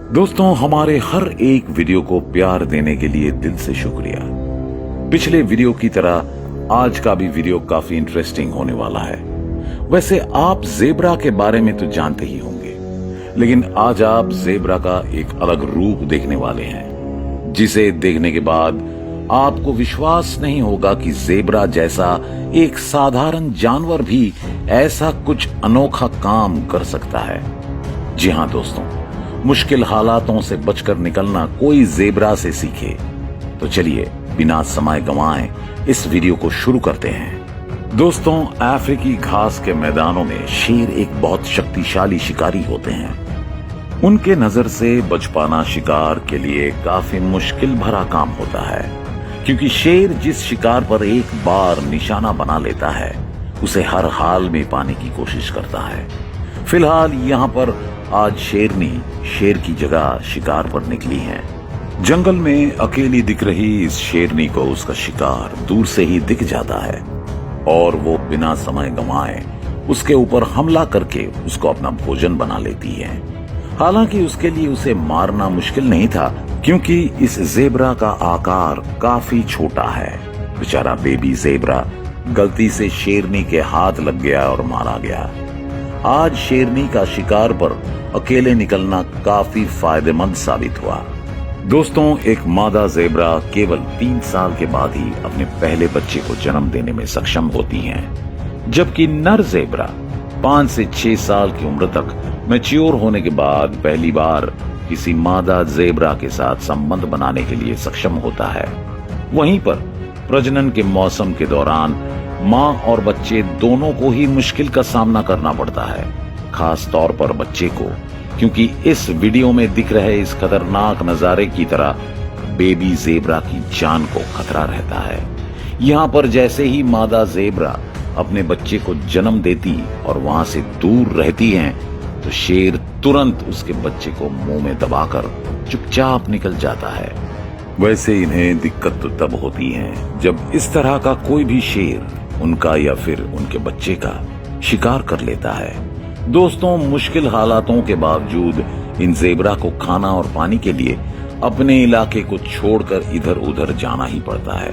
दोस्तों, हमारे हर एक वीडियो को प्यार देने के लिए दिल से शुक्रिया। पिछले वीडियो की तरह आज का भी वीडियो काफी इंटरेस्टिंग होने वाला है। वैसे आप जेब्रा के बारे में तो जानते ही होंगे, लेकिन आज आप जेब्रा का एक अलग रूप देखने वाले हैं, जिसे देखने के बाद आपको विश्वास नहीं होगा कि जेब्रा जैसा एक साधारण जानवर भी ऐसा कुछ अनोखा काम कर सकता है। जी हां दोस्तों, मुश्किल हालातों से बचकर निकलना कोई जेब्रा से सीखे। तो चलिए बिना समय गंवाए इस वीडियो को शुरू करते हैं। दोस्तों, अफ्रीकी घास के मैदानों में शेर एक बहुत शक्तिशाली शिकारी होते हैं। उनके नजर से बच पाना शिकार के लिए काफी मुश्किल भरा काम होता है, क्योंकि शेर जिस शिकार पर एक बार निशाना बना लेता है उसे हर हाल में पाने की कोशिश करता है। फिलहाल यहाँ पर आज शेरनी शेर की जगह शिकार पर निकली है। जंगल में अकेली दिख रही इस शेरनी को उसका शिकार दूर से ही दिख जाता है और वो बिना समय गंवाए उसके ऊपर हमला करके उसको अपना भोजन बना लेती है। हालांकि उसके लिए उसे मारना मुश्किल नहीं था, क्योंकि इस जेब्रा का आकार काफी छोटा है। बेचारा बेबी जेब्रा गलती से शेरनी के हाथ लग गया और मारा गया। आज शेरनी का शिकार पर अकेले निकलना काफी फायदेमंद साबित हुआ। दोस्तों, एक मादा जेब्रा केवल 3 साल के बाद ही अपने पहले बच्चे को जन्म देने में सक्षम होती हैं, जबकि नर जेब्रा 5 से 6 साल की उम्र तक मैच्योर होने के बाद पहली बार किसी मादा जेब्रा के साथ संबंध बनाने के लिए सक्षम होता है। वहीं पर प्रजनन के मौसम के दौरान मां और बच्चे दोनों को ही मुश्किल का सामना करना पड़ता है, खास तौर पर बच्चे को, क्योंकि इस वीडियो में दिख रहे इस खतरनाक नजारे की तरह बेबी जेब्रा की जान को खतरा रहता है। यहाँ पर जैसे ही मादा जेब्रा अपने बच्चे को जन्म देती और वहां से दूर रहती हैं, तो शेर तुरंत उसके बच्चे को मुंह में दबाकर चुपचाप निकल जाता है। वैसे इन्हें दिक्कत तो तब होती है जब इस तरह का कोई भी शेर उनका या फिर उनके बच्चे का शिकार कर लेता है। दोस्तों, मुश्किल हालातों के बावजूद इन जेब्रा को खाना और पानी के लिए अपने इलाके को छोड़कर इधर उधर जाना ही पड़ता है।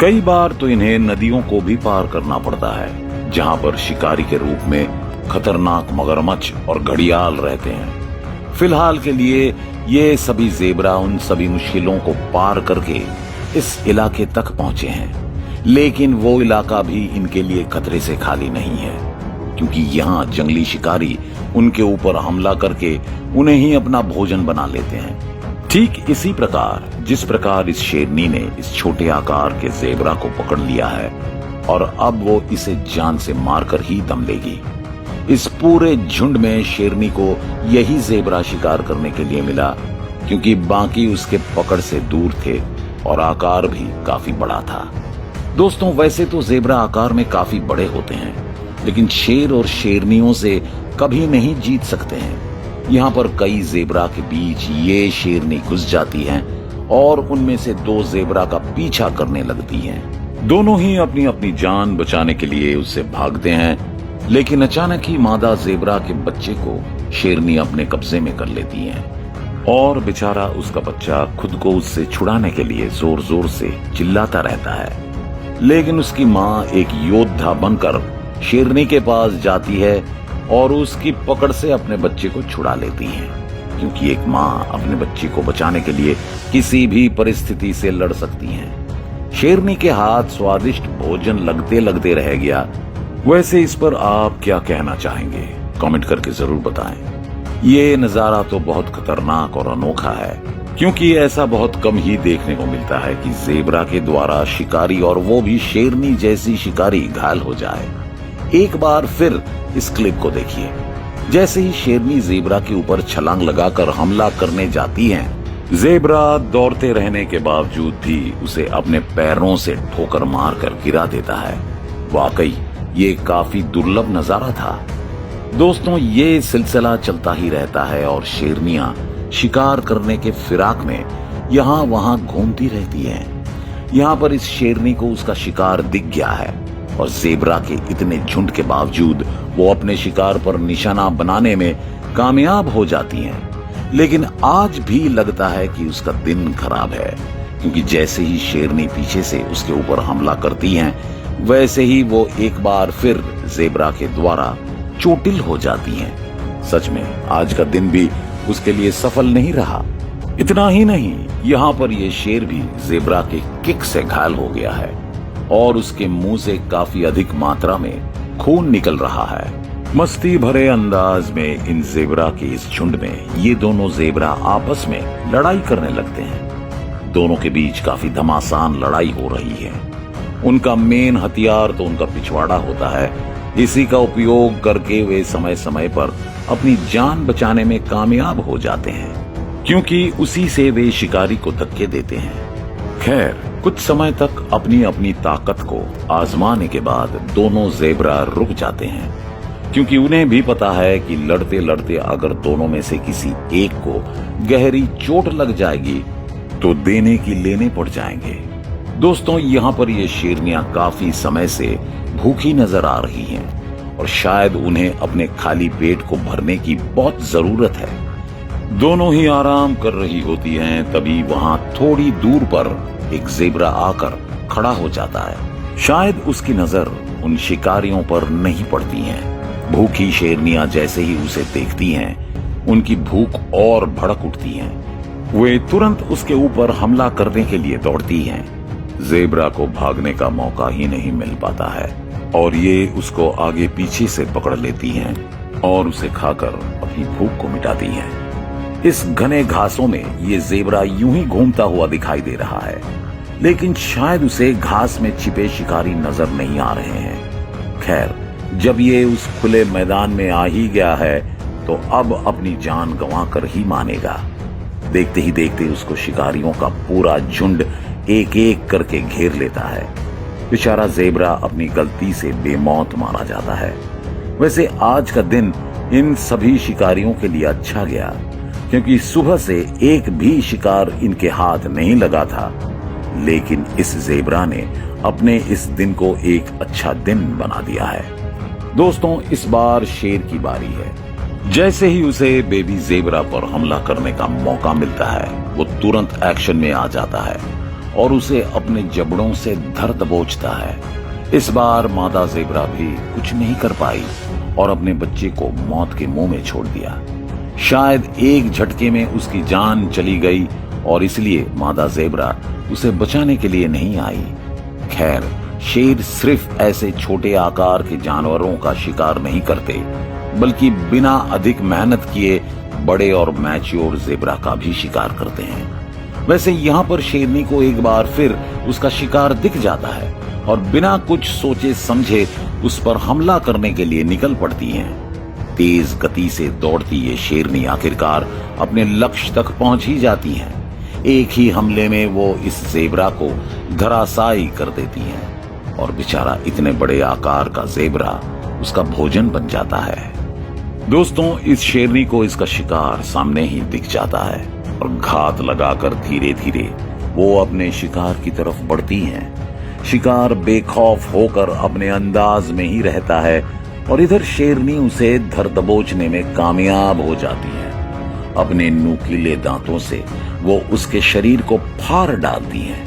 कई बार तो इन्हें नदियों को भी पार करना पड़ता है, जहां पर शिकारी के रूप में खतरनाक मगरमच्छ और घड़ियाल रहते हैं। फिलहाल के लिए ये सभी जेब्रा उन सभी मुश्किलों को पार करके इस इलाके तक पहुंचे हैं, लेकिन वो इलाका भी इनके लिए खतरे से खाली नहीं है, क्योंकि यहाँ जंगली शिकारी उनके ऊपर हमला करके उन्हें ही अपना भोजन बना लेते हैं। ठीक इसी प्रकार जिस प्रकार इस शेरनी ने इस छोटे आकार के जेब्रा को पकड़ लिया है और अब वो इसे जान से मारकर ही दम लेगी। इस पूरे झुंड में शेरनी को यही जेब्रा शिकार करने के लिए मिला, क्योंकि बाकी उसके पकड़ से दूर थे और आकार भी काफी बड़ा था। दोस्तों, वैसे तो जेब्रा आकार में काफी बड़े होते हैं, लेकिन शेर और शेरनियों से कभी नहीं जीत सकते हैं। यहाँ पर कई जेब्रा के बीच ये शेरनी घुस जाती हैं और उनमें से 2 जेब्रा का पीछा करने लगती हैं। दोनों ही अपनी अपनी जान बचाने के लिए उससे भागते हैं, लेकिन अचानक ही मादा जेब्रा के बच्चे को शेरनी अपने कब्जे में कर लेती है और बेचारा उसका बच्चा खुद को उससे छुड़ाने के लिए जोर जोर से चिल्लाता रहता है। लेकिन उसकी माँ एक योद्धा बनकर शेरनी के पास जाती है और उसकी पकड़ से अपने बच्चे को छुड़ा लेती है, क्योंकि एक माँ अपने बच्चे को बचाने के लिए किसी भी परिस्थिति से लड़ सकती है। शेरनी के हाथ स्वादिष्ट भोजन लगते लगते रह गया। वैसे इस पर आप क्या कहना चाहेंगे? कमेंट करके जरूर बताएं। ये नजारा तो बहुत खतरनाक और अनोखा है, क्योंकि ऐसा बहुत कम ही देखने को मिलता है कि जेब्रा के द्वारा शिकारी, और वो भी शेरनी जैसी शिकारी, घायल हो जाए। एक बार फिर इस क्लिप को देखिए। जैसे ही शेरनी जेब्रा के ऊपर छलांग लगाकर हमला करने जाती है, जेब्रा दौड़ते रहने के बावजूद भी उसे अपने पैरों से ठोकर मारकर गिरा देता है। वाकई ये काफी दुर्लभ नजारा था। दोस्तों, ये सिलसिला चलता ही रहता है और शेरनियां शिकार करने के फिराक में यहाँ वहां घूमती रहती हैं। यहाँ पर इस शेरनी को उसका शिकार दिख गया है और जेब्रा के इतने झुंड के बावजूद वो अपने शिकार पर निशाना बनाने में कामयाब हो जाती हैं। लेकिन आज भी लगता है कि उसका दिन खराब है, क्योंकि जैसे ही शेरनी पीछे से उसके ऊपर हमला करती हैं, वैसे ही वो एक बार फिर जेब्रा के द्वारा चोटिल हो जाती हैं। सच में आज का दिन भी उसके लिए सफल नहीं रहा। इतना ही नहीं, यहाँ पर ये शेर भी जेब्रा के किक से घायल हो गया है और उसके मुंह से काफी अधिक मात्रा में खून निकल रहा है। मस्ती भरे अंदाज में इन जेब्रा के इस झुंड में ये दोनों जेब्रा आपस में लड़ाई करने लगते हैं। दोनों के बीच काफी घमासान लड़ाई हो रही है। उनका मेन हथियार तो उनका पिछवाड़ा होता है। इसी का उपयोग करके वे समय समय पर अपनी जान बचाने में कामयाब हो जाते हैं, क्योंकि उसी से वे शिकारी को धक्के देते हैं। खैर, कुछ समय तक अपनी अपनी ताकत को आजमाने के बाद दोनों जेब्रा रुक जाते हैं, क्योंकि उन्हें भी पता है कि लड़ते लड़ते अगर दोनों में से किसी एक को गहरी चोट लग जाएगी तो देने की लेने पड़ जाएंगे। दोस्तों, यहाँ पर ये शेरनियां काफी समय से भूखी नजर आ रही हैं और शायद उन्हें अपने खाली पेट को भरने की बहुत जरूरत है। दोनों ही आराम कर रही होती हैं, तभी वहां थोड़ी दूर पर एक जेब्रा आकर खड़ा हो जाता है। शायद उसकी नजर उन शिकारियों पर नहीं पड़ती है। भूखी शेरनियां जैसे ही उसे देखती हैं, उनकी भूख और भड़क उठती है। वे तुरंत उसके ऊपर हमला करने के लिए दौड़ती हैं। जेब्रा को भागने का मौका ही नहीं मिल पाता है और ये उसको आगे पीछे से पकड़ लेती हैं और उसे खाकर अपनी भूख को मिटाती हैं। इस घने घासों में ये जेब्रा यूं ही घूमता हुआ दिखाई दे रहा है, लेकिन शायद उसे घास में छिपे शिकारी नजर नहीं आ रहे हैं। खैर, जब ये उस खुले मैदान में आ ही गया है तो अब अपनी जान गंवाकर ही मानेगा। देखते ही देखते उसको शिकारियों का पूरा झुंड एक एक करके घेर लेता है। बेचारा जेब्रा अपनी गलती से बेमौत मारा जाता है। वैसे आज का दिन इन सभी शिकारियों के लिए अच्छा गया, क्योंकि सुबह से एक भी शिकार इनके हाथ नहीं लगा था। लेकिन इस जेब्रा ने अपने इस दिन को एक अच्छा दिन बना दिया है। दोस्तों, इस बार शेर की बारी है। जैसे ही उसे बेबी जेब्रा पर हमला करने का मौका मिलता है, वो तुरंत एक्शन में आ जाता है और उसे अपने जबड़ों से धर दबोचता है। इस बार मादा जेब्रा भी कुछ नहीं कर पाई और अपने बच्चे को मौत के मुंह में छोड़ दिया। शायद एक झटके में उसकी जान चली गई और इसलिए मादा जेब्रा उसे बचाने के लिए नहीं आई। खैर, शेर सिर्फ ऐसे छोटे आकार के जानवरों का शिकार नहीं करते, बल्कि बिना अधिक मेहनत किए बड़े और मैच्योर जेब्रा का भी शिकार करते हैं। वैसे यहाँ पर शेरनी को एक बार फिर उसका शिकार दिख जाता है और बिना कुछ सोचे समझे उस पर हमला करने के लिए निकल पड़ती हैं। तेज गति से दौड़ती ये शेरनी आखिरकार अपने लक्ष्य तक पहुंच ही जाती हैं। एक ही हमले में वो इस जेब्रा को धराशायी कर देती हैं और बेचारा इतने बड़े आकार का जेब्रा उसका भोजन बन जाता है। दोस्तों, इस शेरनी को इसका शिकार सामने ही दिख जाता है और घात लगाकर धीरे धीरे वो अपने शिकार की तरफ बढ़ती हैं। शिकार बेखौफ होकर अपने अंदाज में ही रहता है और इधर शेरनी उसे धर दबोचने में कामयाब हो जाती है। अपने नुकीले दांतों से वो उसके शरीर को फाड़ डालती हैं।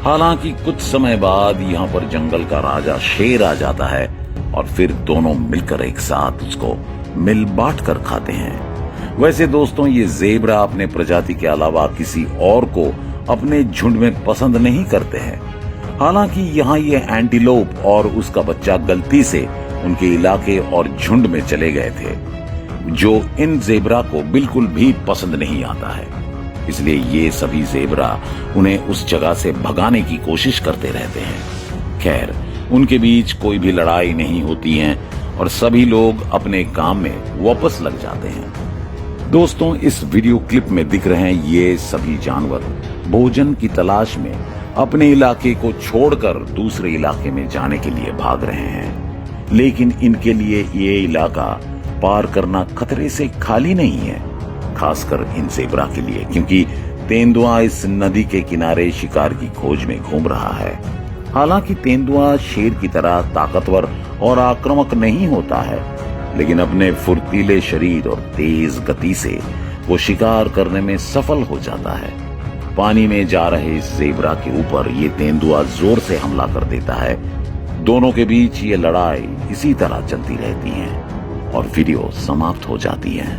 हालांकि कुछ समय बाद यहाँ पर जंगल का राजा शेर आ जाता है और फिर दोनों मिलकर एक साथ उसको मिल बांट कर खाते हैं। वैसे दोस्तों, ये जेब्रा अपने प्रजाति के अलावा किसी और को अपने झुंड में पसंद नहीं करते हैं। हालांकि यहाँ ये एंटीलोप और उसका बच्चा गलती से उनके इलाके और झुंड में चले गए थे, जो इन जेब्रा को बिल्कुल भी पसंद नहीं आता है। इसलिए ये सभी जेब्रा उन्हें उस जगह से भगाने की कोशिश करते रहते हैं। खैर, उनके बीच कोई भी लड़ाई नहीं होती है और सभी लोग अपने काम में वापस लग जाते हैं। दोस्तों, इस वीडियो क्लिप में दिख रहे हैं ये सभी जानवर भोजन की तलाश में अपने इलाके को छोड़कर दूसरे इलाके में जाने के लिए भाग रहे हैं। लेकिन इनके लिए ये इलाका पार करना खतरे से खाली नहीं है, खासकर इन जेब्रा के लिए, क्योंकि तेंदुआ इस नदी के किनारे शिकार की खोज में घूम रहा है। हालांकि तेंदुआ शेर की तरह ताकतवर और आक्रामक नहीं होता है, लेकिन अपने फुर्तीले शरीर और तेज गति से वो शिकार करने में सफल हो जाता है। पानी में जा रहे इस जेब्रा के ऊपर ये तेंदुआ जोर से हमला कर देता है। दोनों के बीच ये लड़ाई इसी तरह चलती रहती है और वीडियो समाप्त हो जाती है।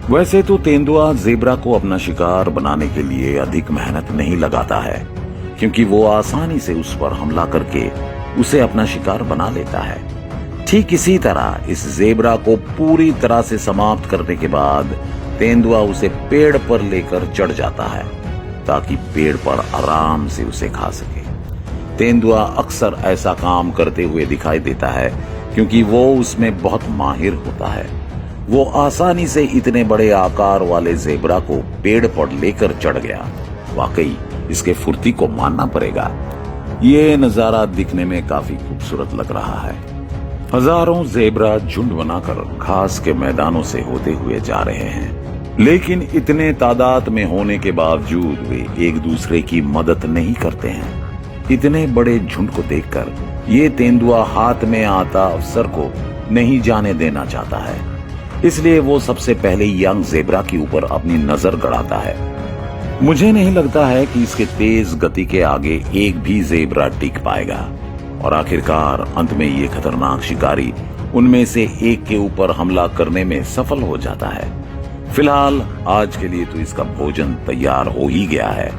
वैसे तो तेंदुआ जेब्रा को अपना शिकार बनाने के लिए अधिक मेहनत नहीं लगाता है, क्योंकि वो आसानी से उस पर हमला करके उसे अपना शिकार बना लेता है। ठीक इसी तरह इस जेब्रा को पूरी तरह से समाप्त करने के बाद तेंदुआ उसे पेड़ पर लेकर चढ़ जाता है ताकि पेड़ पर आराम से उसे खा सके। तेंदुआ अक्सर ऐसा काम करते हुए दिखाई देता है क्योंकि वो उसमें बहुत माहिर होता है। वो आसानी से इतने बड़े आकार वाले जेब्रा को पेड़ पर लेकर चढ़ गया। वाकई इसके फुर्ती को मानना पड़ेगा। ये नजारा दिखने में काफी खूबसूरत लग रहा है। हजारों जेब्रा झुंड बनाकर घास के मैदानों से होते हुए जा रहे हैं, लेकिन इतने तादाद में होने के बावजूद वे एक दूसरे की मदद नहीं करते हैं। इतने बड़े झुंड को देखकर ये तेंदुआ हाथ में आता अवसर को नहीं जाने देना चाहता है, इसलिए वो सबसे पहले यंग जेब्रा के ऊपर अपनी नजर गड़ाता है। मुझे नहीं लगता है कि इसके तेज गति के आगे एक भी जेब्रा टिक पाएगा और आखिरकार अंत में ये खतरनाक शिकारी उनमें से एक के ऊपर हमला करने में सफल हो जाता है। फिलहाल आज के लिए तो इसका भोजन तैयार हो ही गया है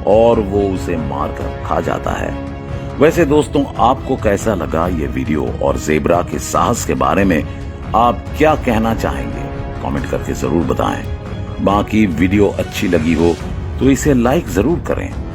और वो उसे मारकर खा जाता है। वैसे दोस्तों, आपको कैसा लगा ये वीडियो और जेब्रा के साहस के बारे में आप क्या कहना चाहेंगे? कमेंट करके जरूर बताएं। बाकी वीडियो अच्छी लगी हो तो इसे लाइक जरूर करें